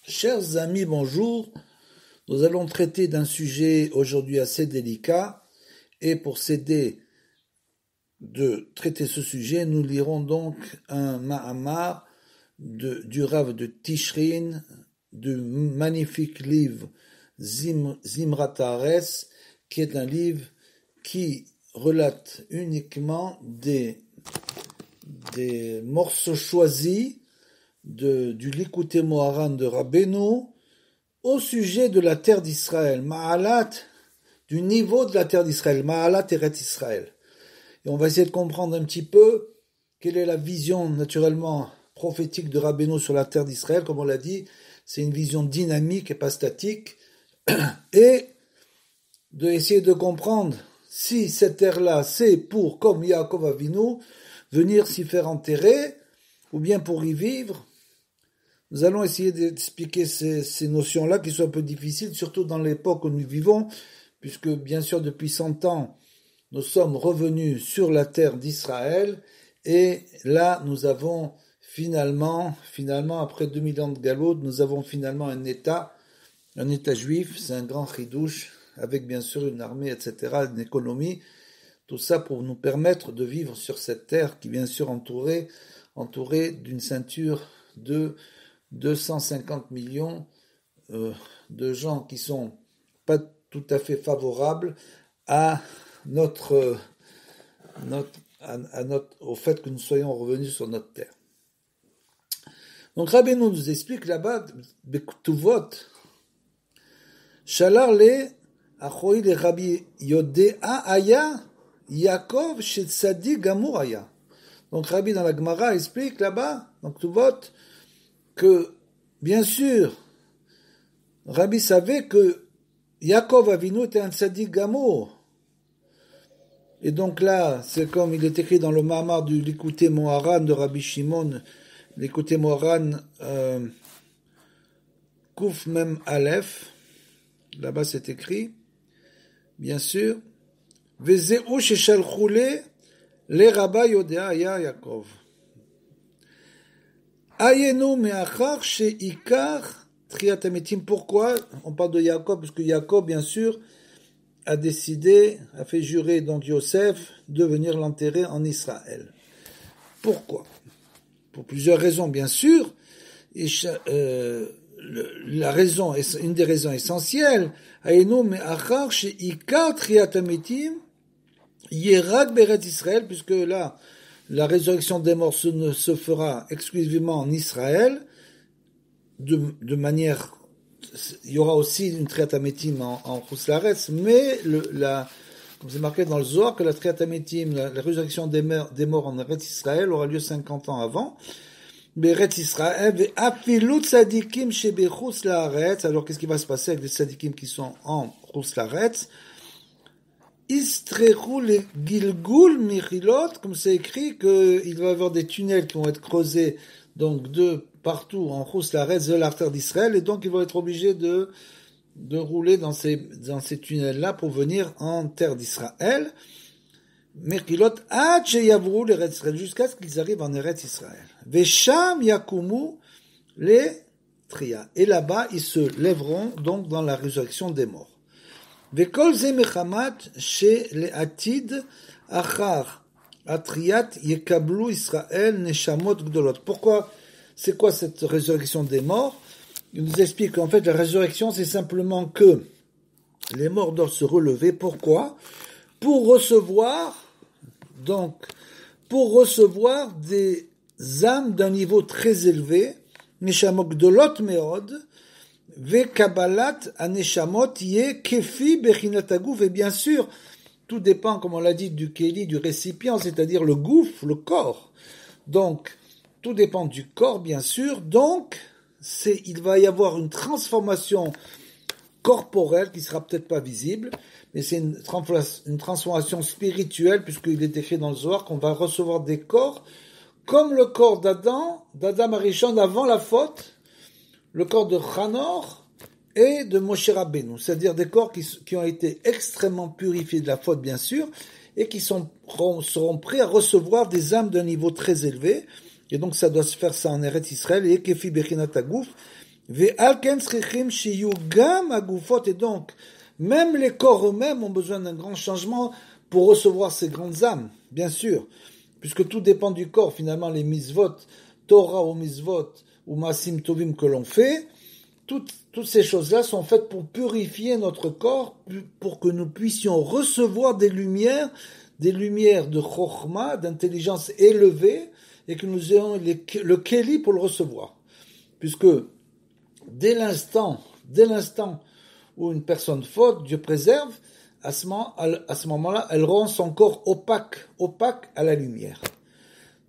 Chers amis, bonjour. Nous allons traiter d'un sujet aujourd'hui assez délicat et pour s'aider de traiter ce sujet, nous lirons donc un Mahamar du Rav de Tishrin, du magnifique livre Zimrat Haaretz, qui est un livre qui relate uniquement des morceaux choisis du Likutei Moharan de Rabbeinu au sujet de la terre d'Israël, Ma'alat, du niveau de la terre d'Israël, Ma'alat Eretz Israël. Et on va essayer de comprendre un petit peu quelle est la vision naturellement prophétique de Rabbeinu sur la terre d'Israël. Comme on l'a dit, c'est une vision dynamique et pas statique. Et d'essayer de comprendre si cette terre-là, c'est pour, comme Yaakov Avinu, venir s'y faire enterrer, ou bien pour y vivre. Nous allons essayer d'expliquer ces notions-là qui sont un peu difficiles, surtout dans l'époque où nous vivons, puisque bien sûr depuis 100 ans, nous sommes revenus sur la terre d'Israël, et là nous avons finalement après 2000 ans de Galout, nous avons finalement un État juif, c'est un grand chidouche, avec bien sûr une armée, etc., une économie, tout ça pour nous permettre de vivre sur cette terre qui est bien sûr entourée d'une ceinture de 250 millions de gens qui sont pas tout à fait favorables au fait que nous soyons revenus sur notre terre. Donc Rabbeinu nous explique là-bas, Bektuvot, Shalar le Achoï le Rabbi Yodea Aya Yaakov chez Tzadi Gamur Aya. Donc Rabbi dans la Gemara explique là-bas, donc Tuvot, que, bien sûr, Rabbi savait que Yaakov Avinu était un tzaddik gamour. Et donc là, c'est comme il est écrit dans le Mahamar du Likutei Moharan de Rabbi Shimon, Likutei Moharan Kuf Mem Aleph, là-bas c'est écrit, bien sûr, Vezeu sheshalchu le Rabbi Yodea Yaakov. Ayenu me'achar she'ikar triat hametim. Pourquoi on parle de Jacob? Parce que Jacob, bien sûr, a fait jurer donc Yosef de venir l'enterrer en Israël. Pourquoi? Pour plusieurs raisons, bien sûr. Et une des raisons essentielles, Ayenu me'achar she'ikar triat hametim yerad be'eretz Israël, puisque là, la résurrection des morts ne se fera exclusivement en Israël, de manière, il y aura aussi une Triat Hametim en Chutz, mais comme c'est marqué dans le Zohar, que la Triat Hametim, la résurrection des morts en Eretz Israël aura lieu 50 ans avant. Eretz Israël, afilu tzadikim shebe Chutz Laaretz. Alors qu'est-ce qui va se passer avec les tzadikim qui sont en Chutz Laaretz? Istrechu le Gilgul Michilot, comme c'est écrit qu'il va y avoir des tunnels qui vont être creusés donc de partout en Chutz Laaretz de l'artère d'Israël, et donc ils vont être obligés de rouler dans ces tunnels-là pour venir en terre d'Israël. Michilot ad sheyavru l'Eretz Israël, jusqu'à ce qu'ils arrivent en Eretz Israël. Vesham yakumu les Tria, et là-bas ils se lèveront donc dans la résurrection des morts. Vekol ze mechamat she le'atid achar atriat yekablu Israël neshamot gdolot. Pourquoi? C'est quoi cette résurrection des morts? Il nous explique qu'en fait la résurrection c'est simplement que les morts doivent se relever. Pourquoi? Pour recevoir des âmes d'un niveau très élevé, neshamot gdolot meod, Vekabalat aneshamot ye kefi bechinat haguf. Et bien sûr, tout dépend, comme on l'a dit, du keli, du récipient, c'est-à-dire le gouf, le corps. Donc, tout dépend du corps, bien sûr. Donc, il va y avoir une transformation corporelle qui sera peut-être pas visible, mais c'est une transformation spirituelle, puisqu'il est écrit dans le Zohar qu'on va recevoir des corps comme le corps d'Adam Arishon avant la faute, le corps de Hanor et de Moshe Rabbeinu, c'est-à-dire des corps qui ont été extrêmement purifiés de la faute, bien sûr, et qui seront prêts à recevoir des âmes d'un niveau très élevé. Et donc ça doit se faire ça en Eretz Israël, et Kefi Bechinat Haguf, Ve'al ken tzrichim shiyu gam hagufot, et donc, même les corps eux-mêmes ont besoin d'un grand changement pour recevoir ces grandes âmes, bien sûr, puisque tout dépend du corps, finalement, les misvot, Torah ou misvot, ou masim tovim que l'on fait, toutes ces choses-là sont faites pour purifier notre corps, pour que nous puissions recevoir des lumières de chokhma, d'intelligence élevée, et que nous ayons le keli pour le recevoir. Puisque dès l'instant où une personne faute, Dieu préserve, à ce moment-là, elle rend son corps opaque à la lumière.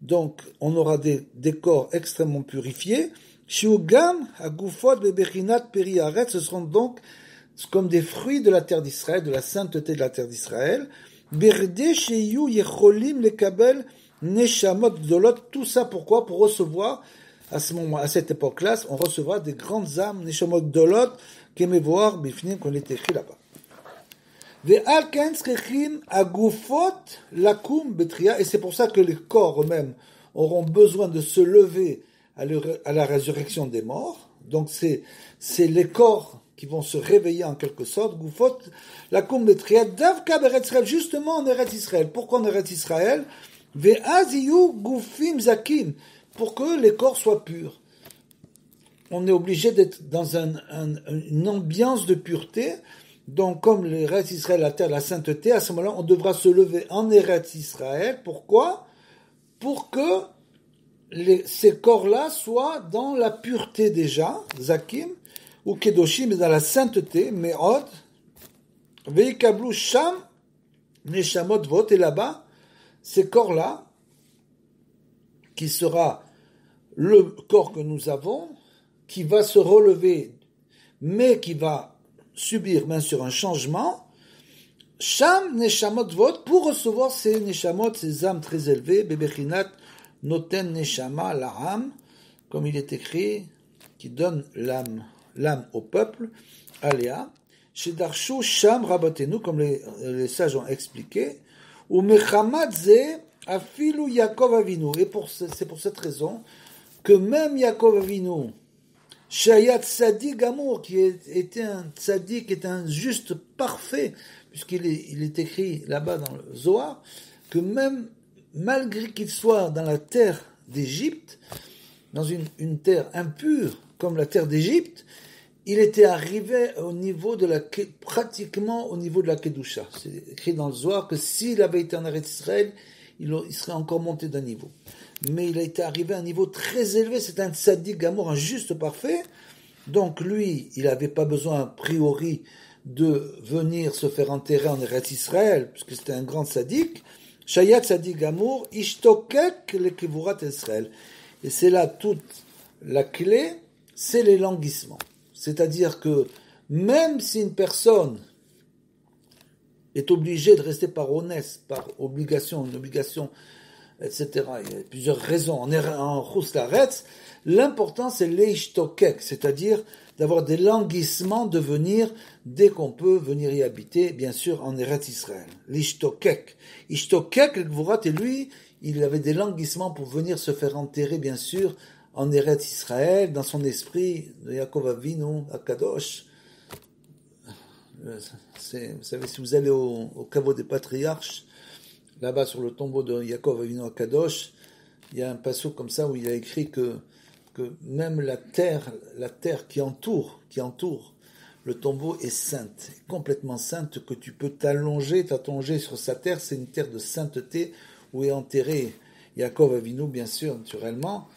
Donc, on aura des corps extrêmement purifiés. Shiugam, Agufot, Bebechinat, Periaret, ce seront donc comme des fruits de la terre d'Israël, de la sainteté de la terre d'Israël. Berde, Sheyu, Yecholim, Lekabel, Neshamot, Dolot, tout ça pourquoi? Pour recevoir, à cette époque-là, on recevra des grandes âmes, Neshamot, Dolot, Kemevoar, Bifnim, qu'on est écrit là-bas. Ve'al ken tzrichim agufot lakum betria, et c'est pour ça que les corps eux-mêmes auront besoin de se lever à la résurrection des morts. Donc c'est les corps qui vont se réveiller en quelque sorte. Gufot lakum betria davka beretz Israël, justement en Eretz Israël. Pourquoi en Eretz Israël? Ve'az yiyu gufim zakim, pour que les corps soient purs. On est obligé d'être dans une ambiance de pureté. Donc, comme l'Eretz Israël, la terre, la sainteté, à ce moment-là, on devra se lever en Eretz Israël. Pourquoi? Pour que ces corps-là soient dans la pureté déjà, Zakim, ou Kedoshim, mais dans la sainteté, Me'od, Veikablu Sham, Neshamot Vot, et là-bas, ces corps-là, qui sera le corps que nous avons, qui va se relever, mais qui va subir bien sûr un changement, Sham Neshamot Vot, pour recevoir ces Neshamot, ces âmes très élevées, Bebechinat Noten Neshama La'am, comme il est écrit, qui donne l'âme au peuple, Aléa, Shedarshu Sham Rabatenu, comme les sages ont expliqué, ou Mechamat Ze Afilu Yaakov Avinu, et c'est pour cette raison que même Yaakov Avinu, Shayat Tzadik Gamour, qui était un Tzadik, qui était un juste parfait, puisqu'il est écrit là-bas dans le Zohar, que même malgré qu'il soit dans la terre d'Égypte, dans une terre impure comme la terre d'Égypte, il était arrivé pratiquement au niveau de la Kedusha. C'est écrit dans le Zohar que s'il avait été en Eretz Israël, il serait encore monté d'un niveau. Mais il a été arrivé à un niveau très élevé, c'est un tzaddik gamour, un juste parfait. Donc lui, il n'avait pas besoin a priori de venir se faire enterrer en Eretz Israël, puisque c'était un grand tzaddik. Shayat tzaddik gamour, ishtokek le kivurat Israël. Et c'est là toute la clé, c'est l'élanguissement. C'est-à-dire que même si une personne est obligée de rester par honnête, par obligation, une obligation, etc. Il y a plusieurs raisons. En Chouslaretz, l'important c'est l'Eishtokek, c'est-à-dire d'avoir des languissements de venir, dès qu'on peut venir y habiter, bien sûr, en Eretz Israël. L'Ishtokek. Ishtokek, le Gvurat, et lui, il avait des languissements pour venir se faire enterrer, bien sûr, en Eretz Israël, dans son esprit, de Yaakov Avinu, à Kadosh. Vous savez, si vous allez au caveau des patriarches, là-bas sur le tombeau de Yaakov Avinu à Kadosh, il y a un passage comme ça où il a écrit que même la terre qui entoure le tombeau est sainte, complètement sainte, que tu peux t'allonger sur sa terre, c'est une terre de sainteté où est enterré Yaakov Avinu, bien sûr, naturellement.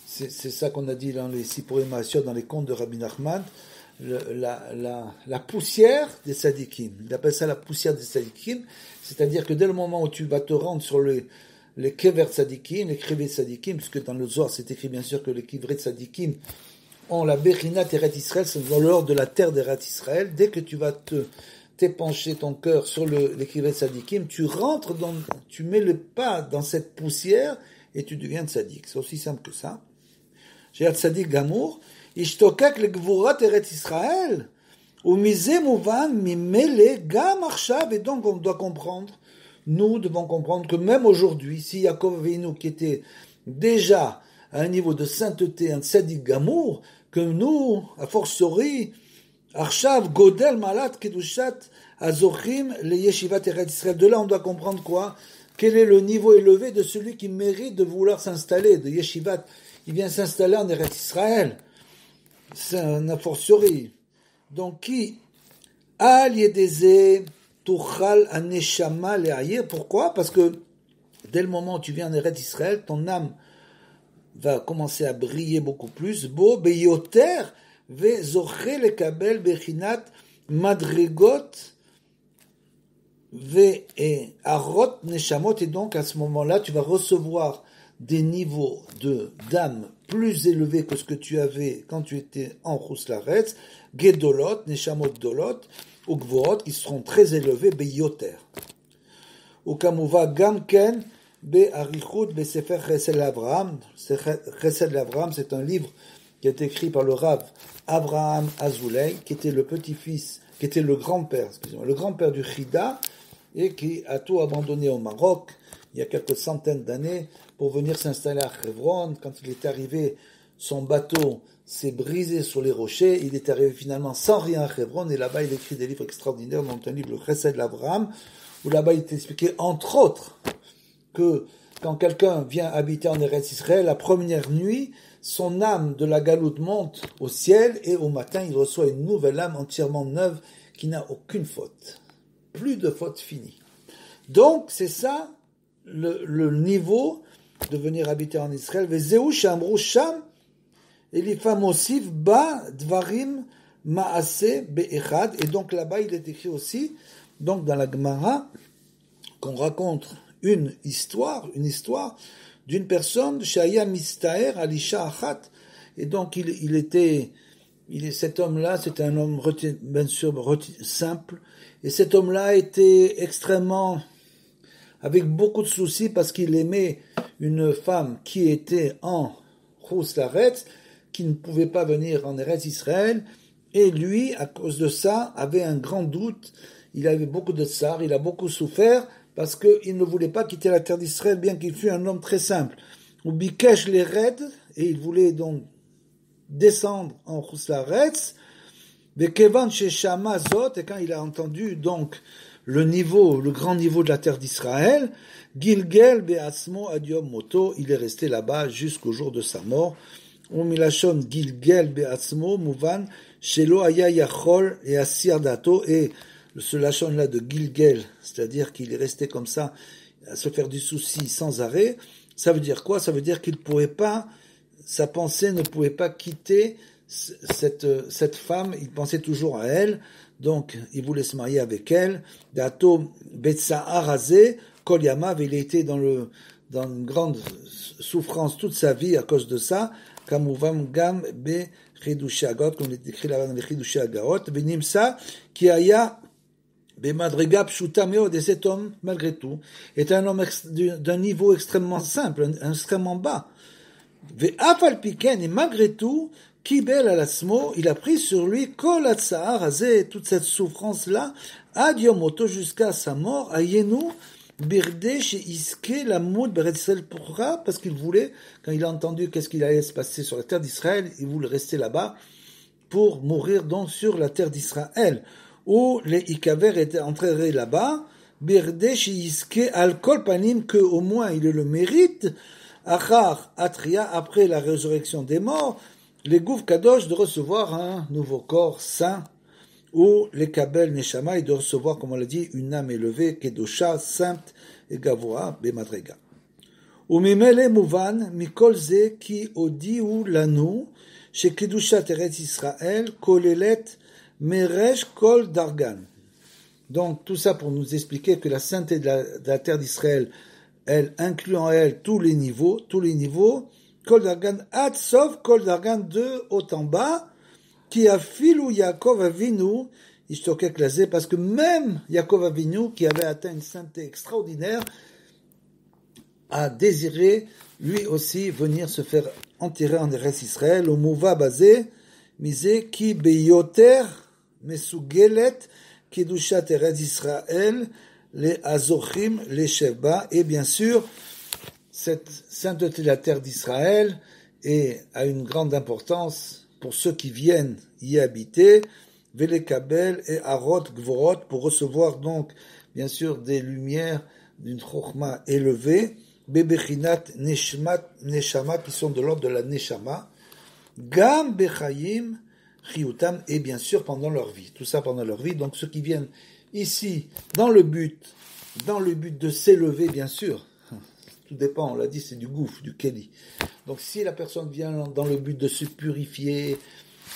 C'est ça qu'on a dit dans les Sipurim Ha'asiot, dans les contes de Rabbi Nachman, la poussière des tzadikim. Il appelle ça la poussière des tzadikim, c'est-à-dire que dès le moment où tu vas te rendre sur les kever tzadikim, les krivés tzadikim, puisque dans le Zohar c'est écrit bien sûr que les kivrei tzadikim ont la Bechinat Eretz Israël, c'est dans l'ordre de la terre d'Eretz Israël. Dès que tu vas t'épancher ton cœur sur les kivrei tzadikim, tu mets le pas dans cette poussière et tu deviens tzadik. C'est aussi simple que ça. J'ai un tzadik gamour. Ishtokak le gvurat Eretz Israël, ou misé mouvan mimele gam arshav, et donc nous devons comprendre que même aujourd'hui, si Yaakov Avinu qui était déjà à un niveau de sainteté, un tzaddik gamour, que nous, a fortiori, Arshav Godel Malat Kedushat Azochim le Yeshivat Eretz Israël. De là, on doit comprendre quoi? Quel est le niveau élevé de celui qui mérite de vouloir s'installer, de Yeshivat? Il vient s'installer en Eretz Israël. C'est un a fortiori. Donc, qui Al Yedeze Tuchal Aneshama Le'ayir. Pourquoi? Parce que dès le moment où tu viens en Eretz Israël, ton âme va commencer à briller beaucoup plus. Bo Beyoter Vezoche Lekabel Bechinat Madrigot Ve'arot Neshamot. Et donc, à ce moment-là, tu vas recevoir des niveaux d'âme plus élevés que ce que tu avais quand tu étais en Chouslaretz, Gedolot, Neshamot Dolot, ou Gvorot, qui seront très élevés, Beyoter. Ou Kamuva Gamken, Be'arichut, Be'sefer Chesed l'Avraham. Chesed l'Avraham, c'est un livre qui a été écrit par le Rav Abraham Azoulay, qui était le petit-fils, qui était le grand-père du Chida, et qui a tout abandonné au Maroc, il y a quelques centaines d'années, pour venir s'installer à Hebron. Quand il est arrivé, son bateau s'est brisé sur les rochers, il est arrivé finalement sans rien à Hebron, et là-bas il écrit des livres extraordinaires, dont un livre, le Chesed l'Avraham, où là-bas il est expliqué, entre autres, que quand quelqu'un vient habiter en Eretz Israël, la première nuit, son âme de la galoute monte au ciel, et au matin il reçoit une nouvelle âme entièrement neuve, qui n'a aucune faute. Plus de faute finie. Donc, c'est ça, le niveau de venir habiter en Israël. Vezeu shamru sham, elifam osif ba dvarim maase be'echad. Et donc là-bas, il est écrit aussi, donc dans la Gemara, qu'on raconte une histoire d'une personne, shaya mistaer alisha achat. Et donc cet homme-là, c'était un homme bien sûr simple, et cet homme-là était extrêmement, avec beaucoup de soucis, parce qu'il aimait une femme qui était en Chouslaretz, qui ne pouvait pas venir en Eretz Israël, et lui, à cause de ça, avait un grand doute, il avait beaucoup de tsar, il a beaucoup souffert, parce qu'il ne voulait pas quitter la terre d'Israël, bien qu'il fût un homme très simple. Ou Bikesh les Red, et il voulait donc descendre en Chouslaretz, Vekevan Sheshama Zot, et quand il a entendu donc le grand niveau de la terre d'Israël, Gilgel Be'atzmo Adiom Moto, il est resté là-bas jusqu'au jour de sa mort. Umilashon Gilgel Be'atzmo Muvan Shelo Aya Yachol et Asir Dato, et ce lachon-là de Gilgel, c'est-à-dire qu'il est resté comme ça, à se faire du souci sans arrêt, ça veut dire quoi? Ça veut dire qu'il ne pouvait pas, sa pensée ne pouvait pas quitter cette femme, il pensait toujours à elle, donc il voulait se marier avec elle. Dato Betsa Arazé, Kol Yamav, il était dans une grande souffrance toute sa vie à cause de ça. Kamuvam Gam Be Chidushi Agarot, comme il est écrit là-bas dans les Chidushi Agarot, Benimsa, qui aya Bemadriga Pshuta Meod, et cet homme, malgré tout, est un homme d'un niveau extrêmement simple, extrêmement bas. Ve'afal Piken, et malgré tout, Kibel alasmo, il a pris sur lui Kol Hatzahar Hazeh, toute cette souffrance-là, ad Yomoto, jusqu'à sa mort, à Yenou, Birde chez Iske, la moud Beret Israël. Pourquoi? Parce qu'il voulait, quand il a entendu qu'est-ce qu'il allait se passer sur la terre d'Israël, il voulait rester là-bas pour mourir donc sur la terre d'Israël, où les Ikaver étaient enterrés là-bas, Birde chez Iske, al Kol Panim, que au moins il ait le mérite, Achar Atria, après la résurrection des morts, les Gouf Kadosh de recevoir un nouveau corps saint, ou les Kabel Neshama, et de recevoir, comme on l'a dit, une âme élevée, Kedosha, sainte, et Gavoa, Bemadrega. Ou Mimele Mouvan, Mikol Ze, ki odiu lanu, chez Kedusha Teretz Israël, Kolelet, Meresh, Kol Dargan. Donc, tout ça pour nous expliquer que la sainteté de la terre d'Israël, elle inclut en elle tous les niveaux, Kol Dargan Ad Sof, Kol Dargan de haut en bas, qui a filou Yaakov Avinu, Ishtokek Lazé, parce que même Yaakov Avinu, qui avait atteint une sainteté extraordinaire, a désiré lui aussi venir se faire enterrer en Eretz Israël, au Mouva Bazé, Misé, qui beyoter, Mesugelet, Kedushat Eretz Israël, les Azochim, les Sheba, et bien sûr, cette sainteté de la terre d'Israël a une grande importance pour ceux qui viennent y habiter, Velekabel et Arot Gvorot, pour recevoir donc, bien sûr, des lumières d'une Chokhma élevée, Bebechinat Neshama, qui sont de l'ordre de la Neshama, Gam Bechayim Chiyutam, et bien sûr pendant leur vie. Tout ça pendant leur vie. Donc ceux qui viennent ici, dans le but de s'élever, bien sûr, tout dépend, on l'a dit, c'est du gouffre, du keli. Donc si la personne vient dans le but de se purifier,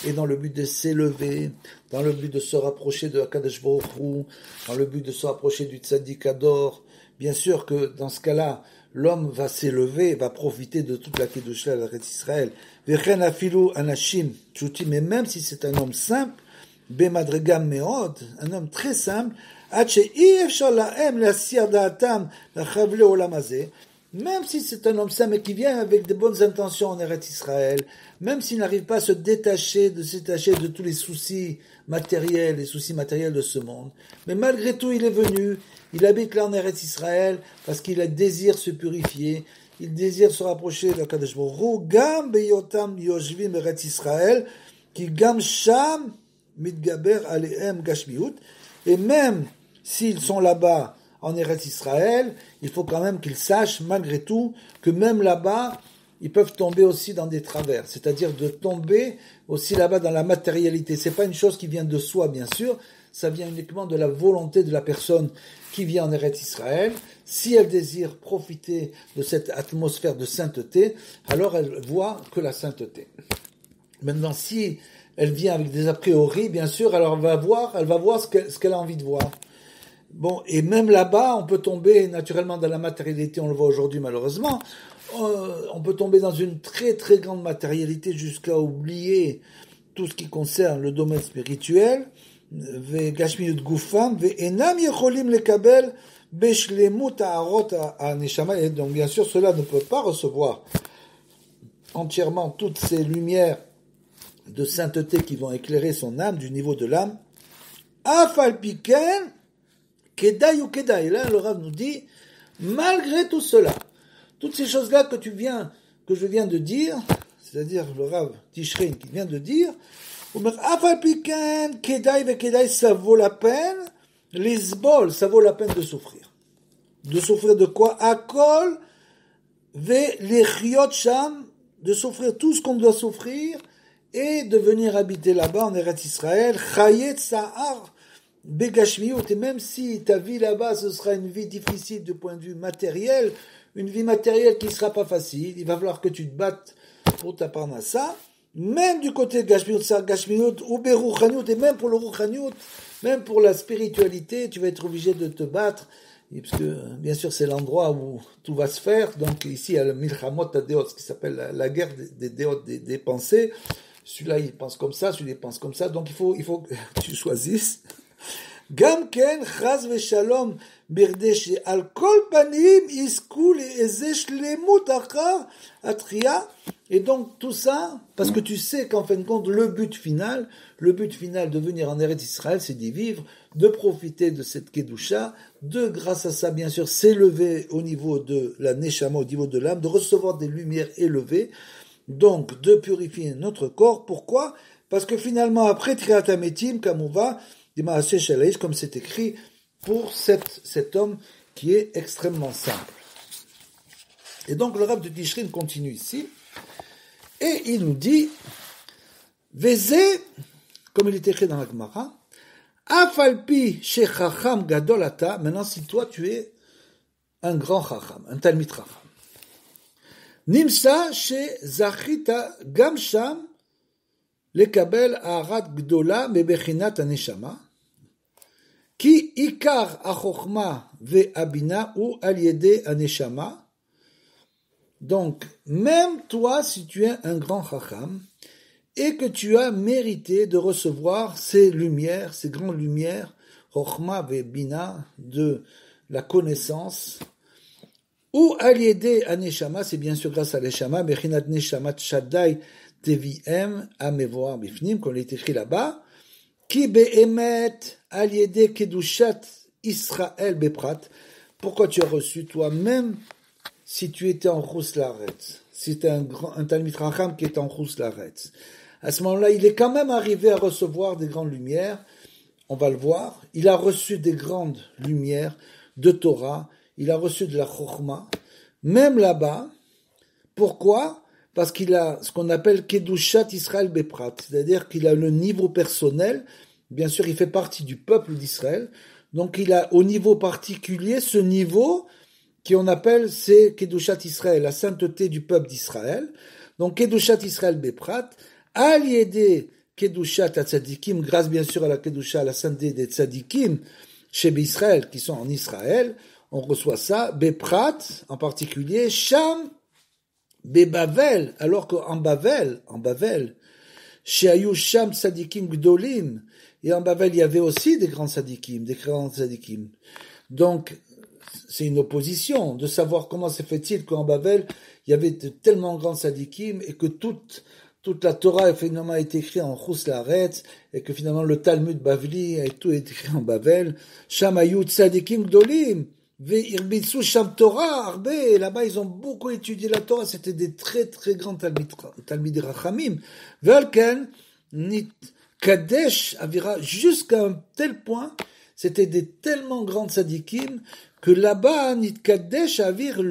et dans le but de s'élever, dans le but de se rapprocher de Akadosh Baruch Hu, dans le but de se rapprocher du Tzaddik Ador, bien sûr que dans ce cas-là, l'homme va s'élever, va profiter de toute la Kedusha de la Eretz Israël. Vechen afilu anashim tchutim, mais même si c'est un homme simple, bemadregam meod, un homme très simple, ad she'i efshar lahem lasir da'atam lachavle olam hazeh, même si c'est un homme saint, mais qui vient avec de bonnes intentions en Eretz Israël, même s'il n'arrive pas à se détacher de tous les soucis matériels de ce monde, mais malgré tout, il est venu, il habite là en Eretz Israël, parce qu'il désire se purifier, il désire se rapprocher de Kadosh Baruch Hu, gam beyotam yoshvim Eretz Israël, ki gam sham mitgaber alehem gashmiut, et même s'ils sont là-bas, en Eretz Israël, il faut quand même qu'ils sachent, malgré tout, que même là-bas, ils peuvent tomber aussi dans des travers. C'est-à-dire de tomber aussi là-bas dans la matérialité. C'est pas une chose qui vient de soi, bien sûr. Ça vient uniquement de la volonté de la personne qui vient en Eretz Israël. Si elle désire profiter de cette atmosphère de sainteté, alors elle voit que la sainteté. Maintenant, si elle vient avec des a priori, bien sûr, alors elle va voir ce qu'elle a envie de voir. Bon, et même là-bas, on peut tomber naturellement dans la matérialité, on le voit aujourd'hui malheureusement, on peut tomber dans une très très grande matérialité jusqu'à oublier tout ce qui concerne le domaine spirituel, ve'gashmiyut gufam, ve'enam yecholim lekabel beshlemut ha'arot ha'neshama, et donc bien sûr cela ne peut pas recevoir entièrement toutes ces lumières de sainteté qui vont éclairer son âme, du niveau de l'âme, afal piken, Kedai ou Kedai, là le Rav nous dit, malgré tout cela, toutes ces choses-là que je viens de dire, c'est-à-dire le Rav Tishrin qui vient de dire, Kedai, ça vaut la peine, l'isbol, ça vaut la peine de souffrir. De souffrir de quoi? Akol, ve lechiot sham, de souffrir tout ce qu'on doit souffrir, et de venir habiter là-bas en Eretz Israël, Chayet Sahar, Begashmiut, et même si ta vie là-bas, ce sera une vie difficile du point de vue matériel, une vie matérielle qui ne sera pas facile, il va falloir que tu te battes pour ta parnassa, même du côté Gashmiut, ou Beruchaniut, et même pour le Ruchaniut, même pour la spiritualité, tu vas être obligé de te battre, parce que, bien sûr, c'est l'endroit où tout va se faire, donc ici, il y a le Milchamot Adeot, ce qui s'appelle la guerre des déots, des pensées, celui-là, il pense comme ça, celui-là, il pense comme ça, donc il faut que tu choisisses. גם כן, חס ושלום, בכדי שעל כל פנים יזכו לאיזה שלמות אחר התחייה, et donc tout ça, parce que tu sais qu'en fin de compte, le but final de venir en Eretz Israël, c'est d'y vivre, de profiter de cette Kedusha, de, grâce à ça, bien sûr, s'élever au niveau de la Neshama, au niveau de l'âme, de recevoir des lumières élevées, donc de purifier notre corps. Pourquoi? Parce que finalement, après Triat HaMetim, Kamouva, comme c'est écrit pour cet homme qui est extrêmement simple. Et donc le Rav de Tishrin continue ici, et il nous dit, Vezé, comme il est écrit dans la Gemara, Afalpi shechacham gadolata, maintenant si toi tu es un grand chacham, un talmid chacham, Nimsa she zachita gam sham, לקבל הערת גדולה מבחינת הנשמה, כי עיקר החוכמה והבינה הוא על ידי הנשמה. Donc, même toi, si tu es un grand chacham, et que tu as mérité de recevoir ces lumières, ces grandes lumières, chokhma ve bina, de la connaissance, ou al yedei haneshama, c'est bien sûr grâce à l'eshama, bechinat neshamat shaddai, TVM à Mevoar Bifnim, comme il est écrit là-bas, qui be'emet al yedei kedushat Israël beprat. Pourquoi tu as reçu toi-même si tu étais en Chus Laaretz, si tu es un talmid chacham qui est en Chus Laaretz, À ce moment-là, il est quand même arrivé à recevoir des grandes lumières. On va le voir. Il a reçu des grandes lumières de Torah. Il a reçu de la Chokhmah. Même là-bas. Pourquoi? Parce qu'il a ce qu'on appelle Kedushat Israël Beprat. C'est-à-dire qu'il a le niveau personnel. Bien sûr, il fait partie du peuple d'Israël. Donc, il a au niveau particulier ce niveau qu'on appelle, c'est Kedushat Israël, la sainteté du peuple d'Israël. Donc, Kedushat Israël Beprat. Al Yedé Kedushat Tzadikim, grâce bien sûr à la Kedusha, à la sainteté des Tzadikim, chez Israël, qui sont en Israël, on reçoit ça, Beprat, en particulier, Sham, Bebavel, alors qu'en Bavel, chez Ayou Sham Tzadikim Gdolim, et en Bavel, il y avait aussi des grands tzadikim, des grands tzadikim. Donc, c'est une opposition de savoir comment se fait-il qu'en Bavel, il y avait de tellement grands tzadikim et que toute la Torah finalement a été écrite en Chus Laaretz et que finalement le Talmud Bavli et tout est écrit en Bavel. Sham Ayou Tzadikim Gdolim, Ve'irbitsu Sham Torah Arbe, et là-bas ils ont beaucoup étudié la Torah, c'était des très très grands Talmid Rachamim. Velken, Nit Kadesh Avira, jusqu'à un tel point, c'était des tellement grands tzadikim que là-bas, Nit Kadesh Avir,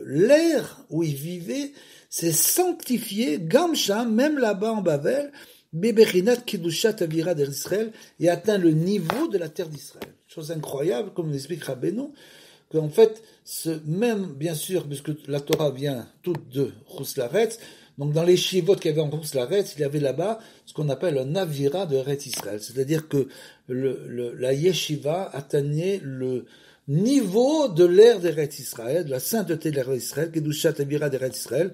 l'air où ils vivaient, s'est sanctifié, Gamsham, même là-bas en Bavel, Bebechinat Kidushat Avira d'Israël, et atteint le niveau de la terre d'Israël. Chose incroyable, comme l'explique Rabbeinu, qu'en fait, même, bien sûr, puisque la Torah vient toute de Chus Laaretz, donc dans les shivot qu'il y avait en Chus Laaretz, il y avait là-bas ce qu'on appelle un avira de Eretz Israël. C'est-à-dire que la yeshiva atteignait le niveau de l'ère d'Eretz Israël, de la sainteté de l'Eretz Israël, Kedushat avira d'Eretz Israël,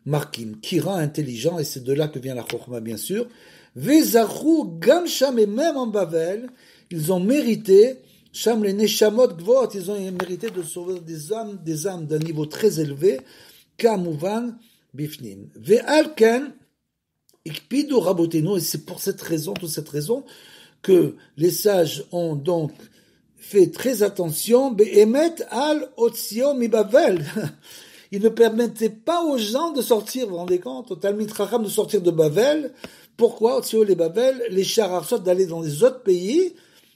Markim, qui rend intelligent, et c'est de là que vient la Chokhmah, bien sûr. Vezachu, Gamsham, et même en Bavel, ils ont mérité, Sham les Neshamot Gvot, ils ont mérité de sauver des âmes d'un niveau très élevé, Kamuvan, Bifnim. Ve'alken, Ikpidu Rabotenu, et c'est pour cette raison, toute cette raison, que les sages ont donc fait très attention, Be'emet al Otsio mi Bavel. Ils ne permettaient pas aux gens de sortir, vous vous rendez compte, au Talmid Chacham de sortir de Bavel. Pourquoi Otsio les Bavel, les Shararsot d'aller dans les autres pays,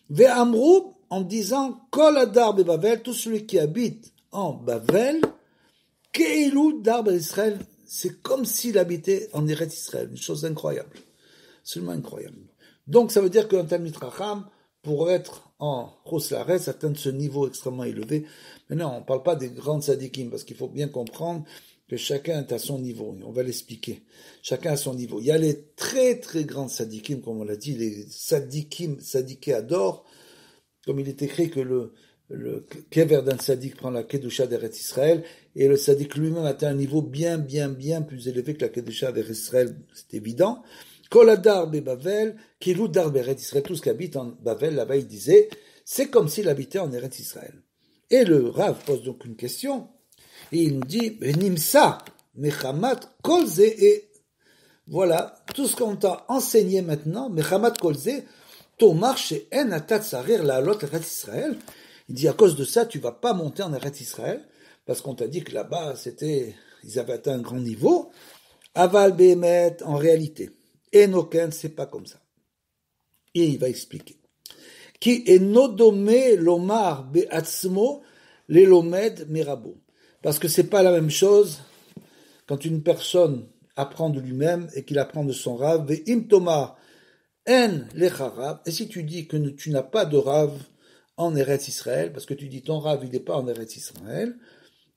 Ve'amrou, en disant, Kol Adar be Bavel, tout celui qui habite en Bavel, Keilou Dar Israël, c'est comme s'il habitait en Eretz Israël, une chose incroyable, absolument incroyable. Donc ça veut dire qu'un Talmid Chacham, pour être en Chus Laaretz, atteindre ce niveau extrêmement élevé. Maintenant, on ne parle pas des grands tzadikim, parce qu'il faut bien comprendre que chacun est à son niveau, et on va l'expliquer. Chacun à son niveau. Il y a les très très grands tzadikim, comme on l'a dit, les tzadiké ador, comme il est écrit que le kever d'un tzadik prend la kedusha d'Eretz Israël, et le tzadik lui-même atteint un niveau bien plus élevé que la kedusha d'Eretz Israël, c'est évident. Kol Adar be Bavel, Kilou Dar Eretz Israël, tout ce qui habite en Bavel, là-bas, il disait, c'est comme s'il habitait en Eretz Israël. Et le Rav pose donc une question, et il nous dit, Nimsa, Mechamat Kolze, et voilà, tout ce qu'on t'a enseigné maintenant, Mechamat Kolze, Tomar she'en atat sarir la'alot Eretz Israël. Il dit, à cause de ça, tu vas pas monter en Eretz Israël, parce qu'on t'a dit que là-bas, ils avaient atteint un grand niveau. Aval Behemet, en réalité. Enoken, c'est pas comme ça. Et il va expliquer. Qui est nodomé lomar be'atzmo lelomed mirabo. Parce que c'est pas la même chose quand une personne apprend de lui-même et qu'il apprend de son rav. Ve'im tomar en lecharav. Et si tu dis que tu n'as pas de rav en Eretz Israël, parce que tu dis ton rav il n'est pas en Eretz Israël,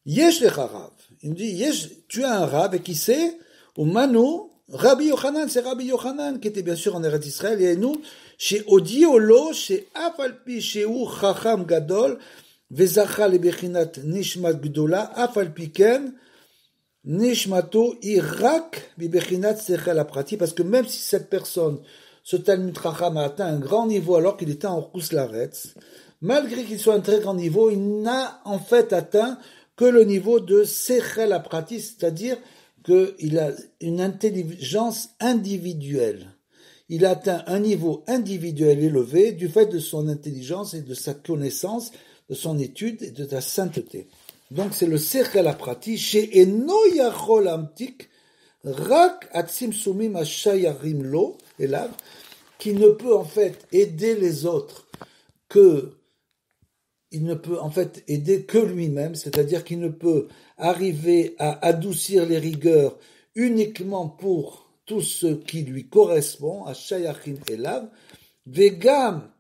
yesh lecharav. Il me dit yesh, tu as un rav et qui c'est? Ou manu. Rabbi Yochanan, c'est Rabbi Yochanan qui était bien sûr en Eretz Israël, et nous, chez Odiolo, chez Afalpi, chez U Chacham Gadol, Vezacha le Bechinat Nishmat Gdola, Afalpi Ken, Nishmato Irak, Bibechinat Sechel Aprati, parce que même si cette personne, ce Talmid Chacham a atteint un grand niveau alors qu'il était en Chus Laaretz, malgré qu'il soit à un très grand niveau, il n'a en fait atteint que le niveau de Sechel Aprati, c'est-à-dire qu'il a une intelligence individuelle. Il a atteint un niveau individuel élevé du fait de son intelligence et de sa connaissance, de son étude et de sa sainteté. Donc c'est le Sechel Aprati chez Eno Yachol Amtik Rak atzim sumim ashayarim lo, elav, qui ne peut en fait aider les autres il ne peut en fait aider que lui-même, c'est-à-dire qu'il ne peut arriver à adoucir les rigueurs uniquement pour tout ce qui lui correspond, à Shayachim Elav, Vegam,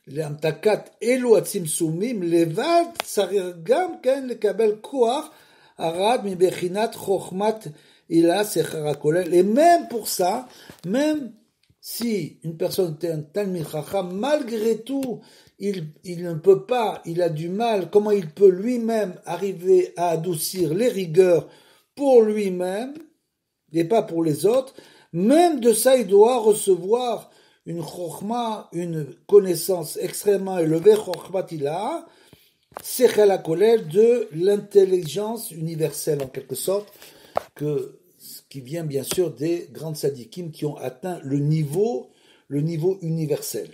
l'amtakat elu atzimsumim, levad, sarir gam ken lekabel koach, arad mi bechinat chokhmat ila sechara kolel. Et même pour ça, même si une personne est un talmid chacham, malgré tout, il ne peut pas, il a du mal, comment il peut lui-même arriver à adoucir les rigueurs pour lui-même et pas pour les autres, même de ça il doit recevoir une chokhma, une connaissance extrêmement élevée, chokhmat ila, sechel hakolel, de l'intelligence universelle en quelque sorte, qui vient bien sûr des grandes sadikim qui ont atteint le niveau universel.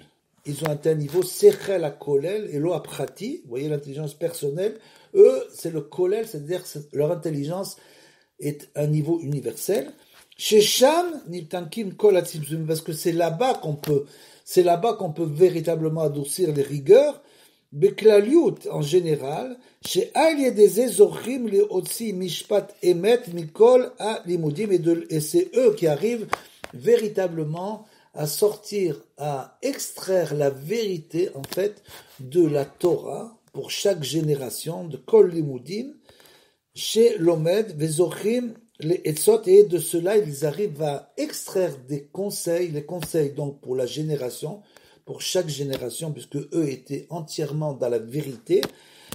Ils ont atteint un niveau sechel hakolel et lo aprati, vous voyez l'intelligence personnelle, eux c'est le kolel, c'est-à-dire que leur intelligence est un niveau universel. Chez Sham, Niptankim Kol Atzimzum, parce que c'est là-bas qu'on peut véritablement adoucir les rigueurs. Beklaliut, en général, chez Al Yedeze Zochim le Otsi Mishpat Emet Mikol a Limudim, et c'est eux qui arrivent véritablement à sortir, à extraire la vérité, en fait, de la Torah pour chaque génération, de Kol Limudim, chez Lomed, Vezochim, les Etzot, et de cela, ils arrivent à extraire des conseils, les conseils donc pour la génération, pour chaque génération, puisque eux étaient entièrement dans la vérité.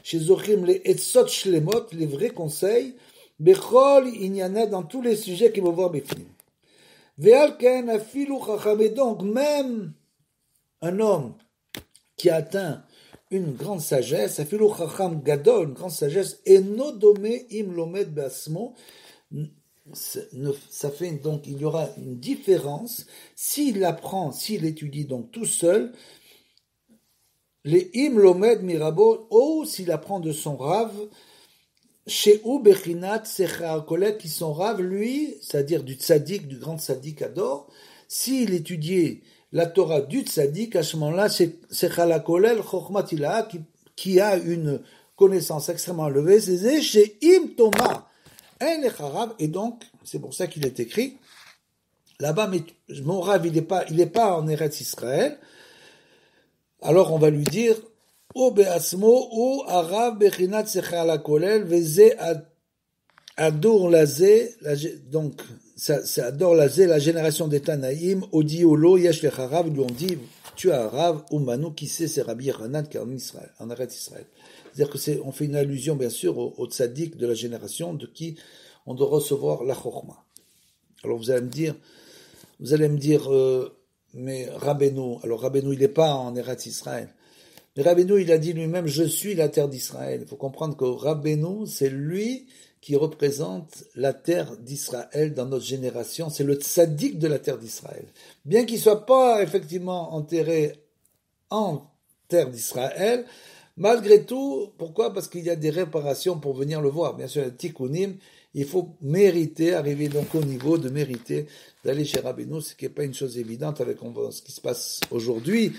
Chez Zochim, les Etzot Shlemot, les vrais conseils, Bechol Inyana, dans tous les sujets qui vont voir Befnim. Ve'alken afilu chacham, et donc même un homme qui a atteint une grande sagesse, afilu chacham gadol, une grande sagesse, eno domé im lomed be'asmo, ça fait donc il y aura une différence s'il apprend, s'il étudie donc tout seul, les im lomed mirabo, ou s'il apprend de son rave, chez ou bechinat secha kolek, qui sont rave lui, c'est-à-dire du tzaddik, du grand tzaddik ador, s'il étudiait la Torah du tzaddik, à ce moment-là, c'est secha kolel chokhmat ila, qui a une connaissance extrêmement élevée, c'est chez im Thomas. Et donc, c'est pour ça qu'il est écrit, là-bas, mais mon rave, il est pas en Eretz Israël, alors on va lui dire, ou be'asmo, ou arav bechinat sechal hakolel, veze ador lazé, donc, c'est ador lazé, la génération des Tanaïm, odi olo, yesh lecharav, lui ont dit, tu as un rave, ou manu, qui sait, c'est Rabbi Yochanan, qui est en Israël, en Eretz Israël. C'est-à-dire que on fait une allusion, bien sûr, au tzaddik de la génération de qui on doit recevoir la chokhma. Alors vous allez me dire, mais Rabbeinu, alors Rabbeinu, il n'est pas en Eretz Israël. Mais Rabbeinu, il a dit lui-même, je suis la terre d'Israël. Il faut comprendre que Rabbeinu, c'est lui qui représente la terre d'Israël dans notre génération. C'est le tzaddik de la terre d'Israël. Bien qu'il ne soit pas effectivement enterré en terre d'Israël, malgré tout, pourquoi? Parce qu'il y a des réparations pour venir le voir. Bien sûr, le tikkunim, il faut mériter, arriver donc au niveau de mériter d'aller chez Rabbeinu, ce qui n'est pas une chose évidente avec ce qui se passe aujourd'hui,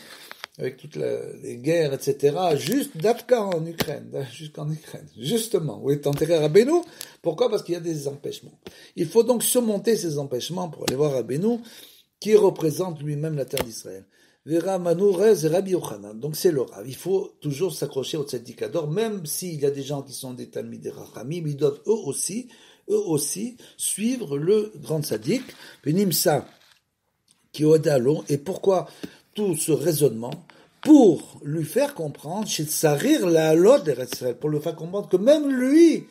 avec toutes les guerres, etc. Juste d'Afka en Ukraine, jusqu'en Ukraine, justement, où est enterré Rabbeinu. Pourquoi? Parce qu'il y a des empêchements. Il faut donc surmonter ces empêchements pour aller voir Rabbeinu, qui représente lui-même la terre d'Israël. Vera Manurez Rabbi Yochanan. Donc c'est le Rav. Il faut toujours s'accrocher au Tzaddikador, même s'il y a des gens qui sont des Talmidei Rachamim, ils doivent eux aussi suivre le grand Tzaddik. Venimsa qui odalo. Et pourquoi tout ce raisonnement? Pour lui faire comprendre, chez Tsarir la halot d'Eretz Israël, pour lui faire comprendre que même lui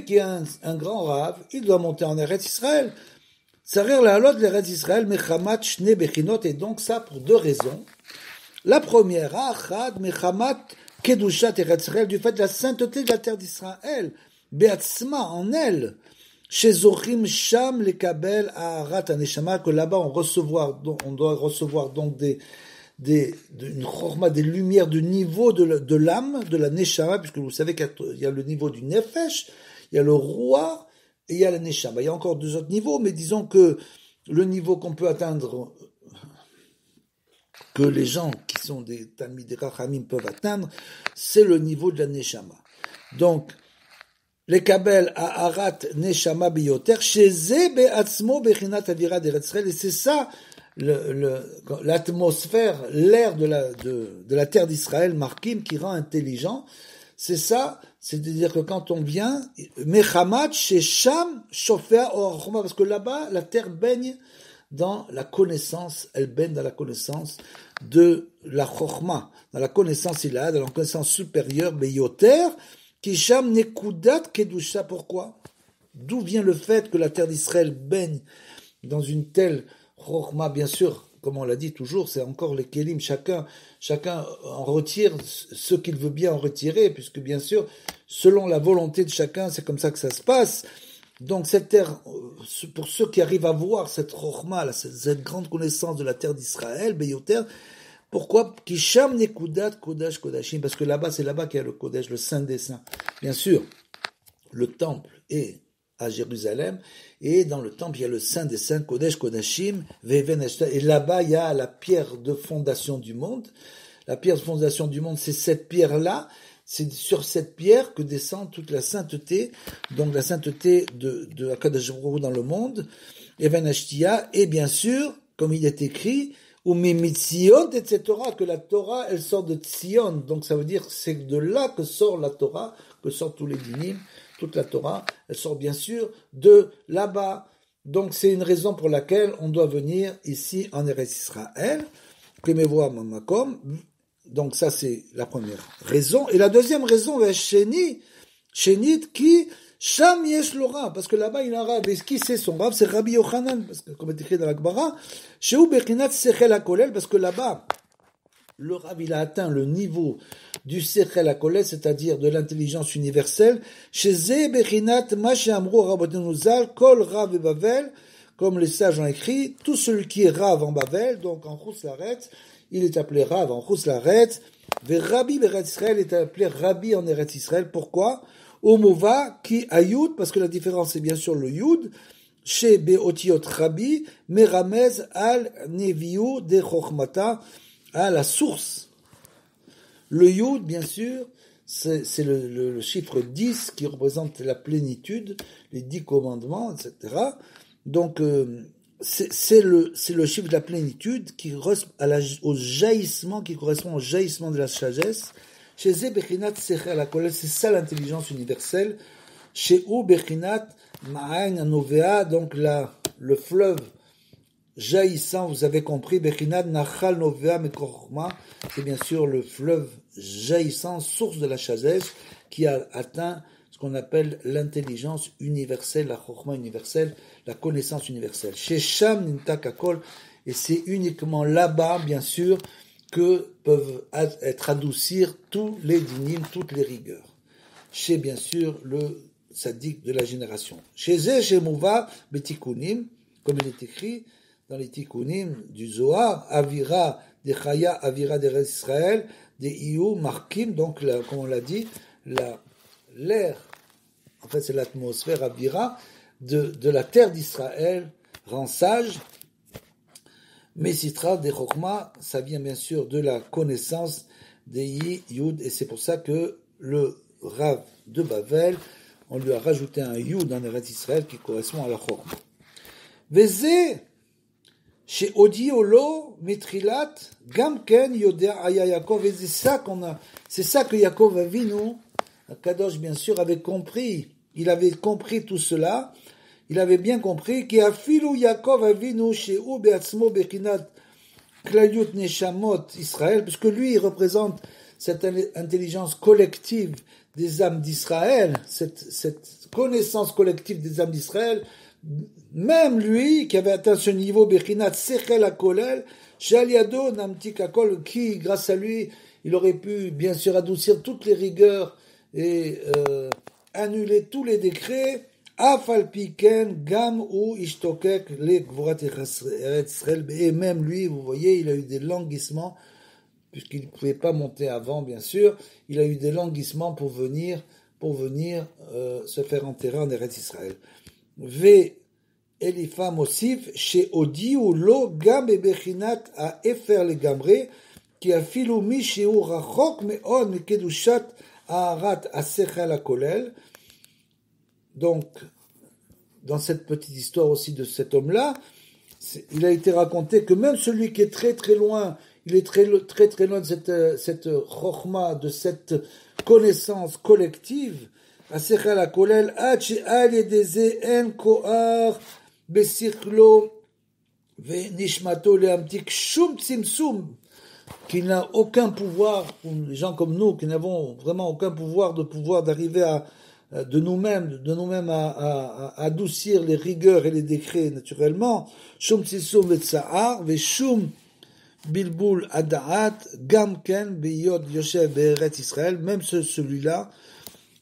qui est un grand Rav, il doit monter en Eretz Israël. Sarir la halot l'Eretz Israël mechamat shne bechinot, et donc ça pour deux raisons. La première, achad mechamat kedushat Eretz Israël, du fait de la sainteté de la terre d'Israël, beatzma en elle, chez Zochim Sham lekabel aharat aneshama, que là-bas on doit recevoir donc une chorma, des lumières du niveau de l'âme, de la neshama, puisque vous savez qu'il y a le niveau du nefesh, il y a le roi, et il y a la Neshama. Il y a encore 2 autres niveaux, mais disons que le niveau qu'on peut atteindre, que les gens qui sont des Talmidei Chachamim peuvent atteindre, c'est le niveau de la Neshama. Donc, les Kabel à Arat Neshama Biyoter, chez Ze Be'atzmo Bechinat Avira d'Eretz Israël, et c'est ça l'atmosphère, l'air de la terre d'Israël, Markim, qui rend intelligent. C'est ça, c'est-à-dire que quand on vient, Mechamat chez Sham Shofea Orachoma, parce que là-bas, la terre baigne dans la connaissance, elle baigne dans la connaissance de la Chochma, dans la connaissance il a, dans la connaissance supérieure, Beyoter, Kisham Nekudat Kedusha. Pourquoi? D'où vient le fait que la terre d'Israël baigne dans une telle Chochma? Bien sûr, comme on l'a dit toujours, c'est encore les Kélim, chacun en retire ce qu'il veut bien en retirer, puisque bien sûr, selon la volonté de chacun, c'est comme ça que ça se passe. Donc cette terre, pour ceux qui arrivent à voir cette Chochma, cette grande connaissance de la terre d'Israël, Beyoter, pourquoi? Kisham Nekudat Kodash Kodashim, parce que là-bas, c'est là-bas qu'il y a le Kodesh, le Saint des Saints. Bien sûr, le temple est à Jérusalem, et dans le temple, il y a le Saint des Saints, Kodesh Kodashim, Veven Eshta, et là-bas, il y a la pierre de fondation du monde. La pierre de fondation du monde, c'est cette pierre-là, c'est sur cette pierre que descend toute la sainteté, donc la sainteté de Akadosh Baruch Hu dans le monde, Even Eshtia, et bien sûr, comme il est écrit, ou Mitzion, etc., que la Torah, elle sort de Tzion, donc ça veut dire que c'est de là que sort la Torah, que sortent tous les dinim, toute la Torah, elle sort bien sûr de là-bas. Donc c'est une raison pour laquelle on doit venir ici en Eretz Israël, Kemevoa Mamakom. Donc ça c'est la première raison. Et la deuxième raison, Shenit, qui Sham yesh lo Rav, parce que là-bas il a un Rav, et qui c'est son Rav? C'est Rabbi Yochanan, parce que comme est écrit dans la Gemara, Shehu Bechinat Sechel HaKolel, parce que là-bas, le Rav il a atteint le niveau du Sechel HaKolel, c'est-à-dire de l'intelligence universelle, chez Ze Bechinat Ma She'amru Rabbeinu Zal, Kol Rav et Bavel, comme les sages ont écrit, tout celui qui est Rav en Bavel, donc en Chutz La'aretz, il est appelé Rav en Chutz La'aretz, et Rabbi Beretz Israël est appelé Rabbi en Eretz Israël. Pourquoi? Omova qui a Yud, parce que la différence c'est bien sûr le Yud, chez Beotiot Rabbi, Meramez al Neviu de Chochmata, à la source. Le Yud, bien sûr, c'est le chiffre 10 qui représente la plénitude, les 10 commandements, etc. Donc, c'est le chiffre de la plénitude qui au jaillissement, qui correspond au jaillissement de la sagesse. Chez Ze Bechinat Sechel HaKolel, c'est ça l'intelligence universelle. Chez Ou Bechinat Ma'ain Anovea, donc le fleuve jaillissant, vous avez compris, Bechinat Nachal Novea Mekorma, c'est bien sûr le fleuve jaillissant, source de la sagesse, qui a atteint ce qu'on appelle l'intelligence universelle, la Chokhma universelle, la connaissance universelle. Chez Sham Nintak Hakol, et c'est uniquement là-bas, bien sûr, que peuvent être adoucir tous les dinim, toutes les rigueurs. Chez, bien sûr, le sadique de la génération. Chez Zé, chez Mouva, Betikunim, comme il est écrit dans les Tikunim du Zohar, Avira de Chaya, Avira de Israël, des Iou, Markim, donc, comme on l'a dit, l'air, en fait, c'est l'atmosphère Avira de la terre d'Israël, rend sage. Mais Sitra des Chokhma, ça vient bien sûr de la connaissance des Yud, et c'est pour ça que le Rav de Bavel, on lui a rajouté un Yud en Eretz Israël qui correspond à la Chokhma. Vezé, chez Odiolo, Mitrilat, Gamken, Yodea Aya Yaakov, et c'est ça que Yaakov Avinu, Kadosh bien sûr, avait compris. Il avait compris tout cela. Il avait bien compris qu'il y a Filou Yaakov Avinu chez Ou Beatzmo Bechinat Klayut Neshamot Israël, puisque lui, il représente cette intelligence collective des âmes d'Israël, cette connaissance collective des âmes d'Israël, même lui, qui avait atteint ce niveau Bechinat Sechel HaKolel, Shaliado Namtik HaKol, qui, grâce à lui, il aurait pu, bien sûr, adoucir toutes les rigueurs et annuler tous les décrets. Afalpiken, Gam ou Ishtokek, les Gvorat Israël, et même lui, vous voyez, il a eu des languissements, puisqu'il ne pouvait pas monter avant, bien sûr, il a eu des languissements pour venir se faire enterrer en Eretz Israël. Ve Elifa Mosif, chez Odi ou Lo, Gam et Bechinat à Efer le Gamre, qui a filoumi chez Urachok, mais on, mais Kedushat, Aharat, Asechel à Kolel. Donc, dans cette petite histoire aussi de cet homme-là, il a été raconté que même celui qui est très très loin, il est très très loin de cette chokhma, de cette connaissance collective, Asechel à Kolel, Ad she'al yedeze en koar, Besichlo ve nishmato leamtik shum tzimtzum, qui n'a aucun pouvoir, les gens comme nous, qui n'avons vraiment aucun pouvoir d'arriver à de nous-mêmes à adoucir les rigueurs et les décrets naturellement. Shum tzimtzum ve tsa'ar ve shum bilbul adaat gam ken beyod yoshev be'eretz Israël. Même celui-là,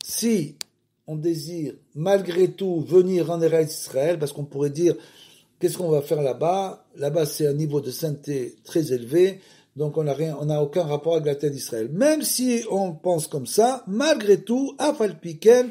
si on désire malgré tout venir en Eretz Israël, parce qu'on pourrait dire, qu'est-ce qu'on va faire là-bas? Là-bas, c'est un niveau de sainteté très élevé, donc on n'a aucun rapport avec la terre d'Israël. Même si on pense comme ça, malgré tout, afal piken,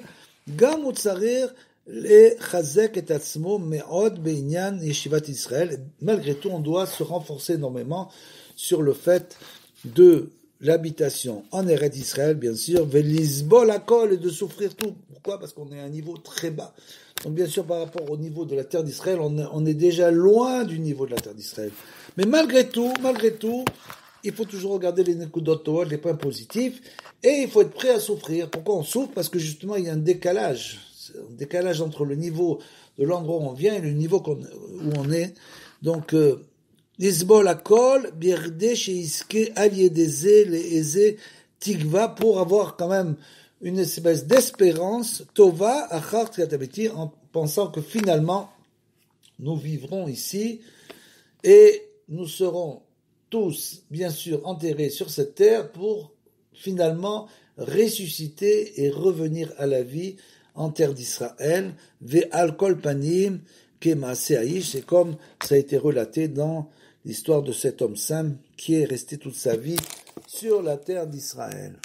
gam utzarir le chazek et atzmo me'od be'inyan yeshivat Israël. Malgré tout, on doit se renforcer énormément sur le fait de l'habitation en Eretz Israël, bien sûr, velisbol akol, et de souffrir tout. Pourquoi? Parce qu'on est à un niveau très bas. Donc bien sûr, par rapport au niveau de la terre d'Israël, on est déjà loin du niveau de la terre d'Israël. Mais malgré tout, il faut toujours regarder les nekudot tovot, les points positifs, et il faut être prêt à souffrir. Pourquoi on souffre? Parce que justement, il y a un décalage entre le niveau de l'endroit où on vient et le niveau où on est. Donc, Lisbol akol, bierde sheiske al yedeze leeze tigva, pour avoir quand même une espèce d'espérance, tova achar tkatabeti, en pensant que finalement nous vivrons ici et nous serons tous bien sûr enterrés sur cette terre pour finalement ressusciter et revenir à la vie en terre d'Israël, ve al kol panim ke maaseh ha'ish, c'est comme ça a été relaté dans l'histoire de cet homme saint qui est resté toute sa vie sur la terre d'Israël.